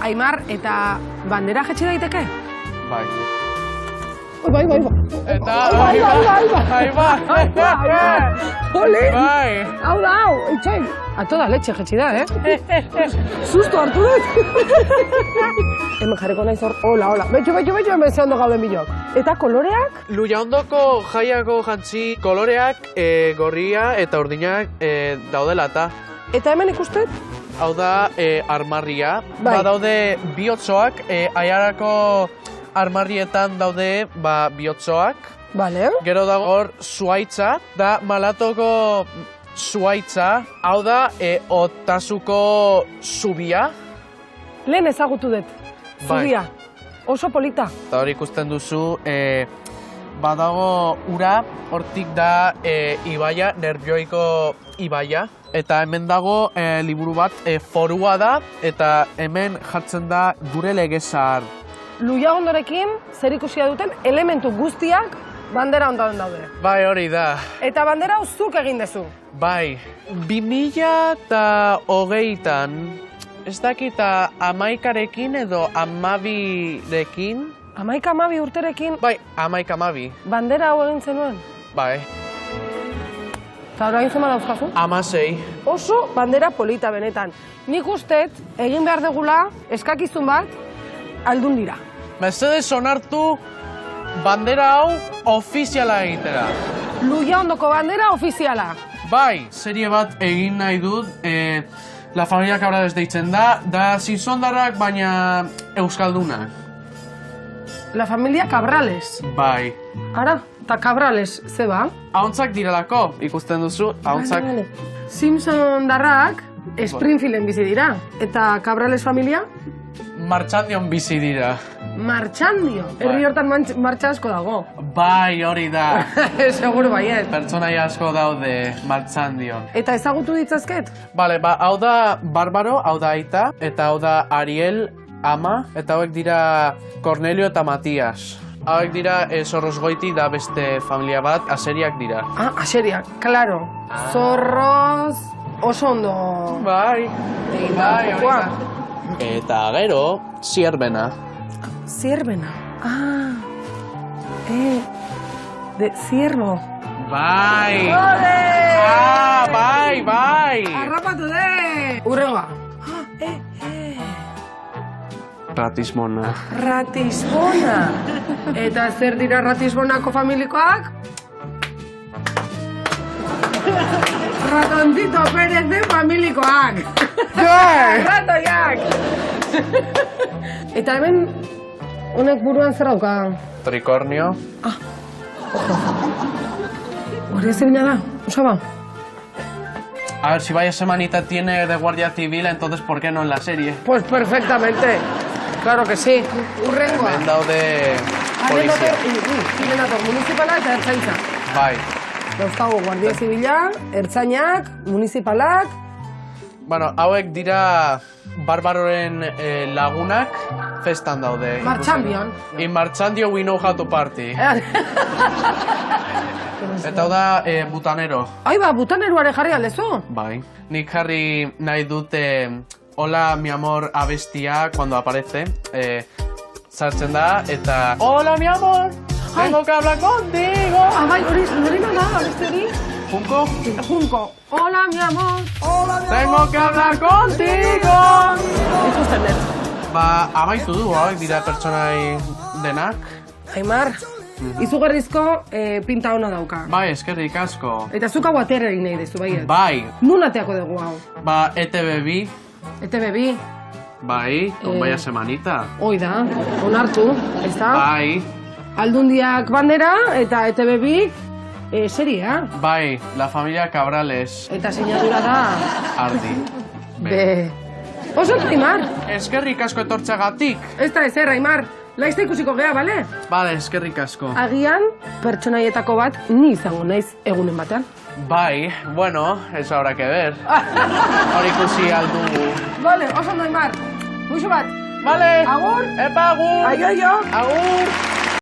Aimar, eta bandera jetxi daiteke? Bai. Bai. Eta... Bai. Hau da, hau, itxain. A toda leche jetxi da, Susto hartu dut. Hemen jarriko naiz hor, hola. Betxo, hemen ze ondo gauden bilok. Eta koloreak? Lujaondoko jaiako jantzi koloreak, gorria eta urdinak daudela eta. Eta hemen ikustet? Hau da armarria. Bai. Badaude bihotzoak, aiarako armarrietan daude bihotzoak. Bale. Gero dago hor zuaitza, da Malatoko zuaitza. Hau da Otasuko zubia. Lehen ezagutu dut, zubia. Oso polita. Eta hori ikusten duzu, badago ura, hortik da ibaia, Nervioiko ibaia. Eta hemen dago liburu bat, forua da, eta hemen jartzen da gure legezahar. Lujaondorekin zer ikusia duten elementu guztiak bandera ondoan daude. Bai, hori da. Eta bandera hau zuk egin dezu. Bai, 2020an, ez dakita 11rekin edo 12rekin. 11-12 urterekin Bai, 11-12. bandera hau egin zenuen. Bai, Eta orain zema dauzkazu? 16. Oso bandera polita benetan. Nik ustet egin behar degula eskakizun bat aldun dira. Mesedez onartu bandera hau ofiziala egitera. Lujaondoko bandera ofiziala. Bai, serie bat egin nahi dut, La Familia Cabrales deitzen da zizondarrak baina euskaldunak. La familia Cabrales. Bai. Ara, eta Cabrales, zeba? Ahontzak direlako, ikusten duzu, ahontzak. Vale. Simpson darrak Springfielden bizi dira. Eta Cabrales familia? Martxandion bizi dira. Martxandio. Herri hortan martxa asko dago. Bai, hori da. Seguro baiet. Pertsonaia asko daude Martxandion. Eta ezagutu ditzazket? Bale, hau da Barbaro, hau da aita, eta hau da Ariel, ama, eta hauek dira Cornelio eta Matias. Hauek dira Zorrozgoiti da beste familia bat, aseriak dira. Ah, aseriak, klaro. Zorroz oso ondo. Bai, hori da. Eta gero, zierbena. Zierbena. Ah, de ciervo. Bai! Ole! Ah, bai! Arrapatu de! Urrengoa. Ratismona. Ratisbona. Eta zer dira Ratisbonako familikoak? Ratoncito Pérez de familikoak. Ratoiak! Eta hemen, honek buruan zer dauka? Tricornio. Guardia Zibila da, osaba? A ver, si vaya semanita tiene de Guardia Civil, entonces ¿por qué no en la serie? Pues perfectamente. Claro que sí. Urrengoa. Hemen daude polizia. Zilenator municipala eta ertzaintza. Bai. Dauzkago Guardia Zibila, ertzainak, municipalak. Bueno, hauek dira Barbaroren lagunak festan daude. Martxandion. In Martxandio we know how to party. Eta hau da butanero. Aiba, butaneroare jarri aldezu. Bai. Nik jarri nahi dute Hola mi amor abestia cuando aparece. Sartzen da eta Hola mi amor, tengo que hablar contigo. Ah, bai, hori da, abeste hori? Junko? Junko. Hola mi amor. Tengo que hablar contigo. Ikusten dut. Amaitu du, hauek dira pertsonai denak. Aimar, izugarrizko pinta ona dauka. Bai, eskerrik asko. Eta zuk hau atera egin nahi dezu, baiet? Bai. Nun ateako dugu hau? ETV bi. ETV bi? Bai, vaya semanita. Hoi da, onartu, ez da? Bai. Aldundiak bandera eta ETV bik seria. Bai, La Familia Cabrales. Eta sinadura da... Ardi. Be... Oso, Aimar. Eskerrik asko etortzeagatik. Ez da ezer, Aimar. Laizta ikusiko gea, bale? Bale, eskerrik asko. Agian, pertsonaietako bat ni izango naiz egunen batean. Bai, bueno, eso habrá que ver. Hori ikusi aldugu. Bale, oso ondo, Aimar. Muixo bat. Vale. Agur. Epa, agur. Aio, aio. Agur.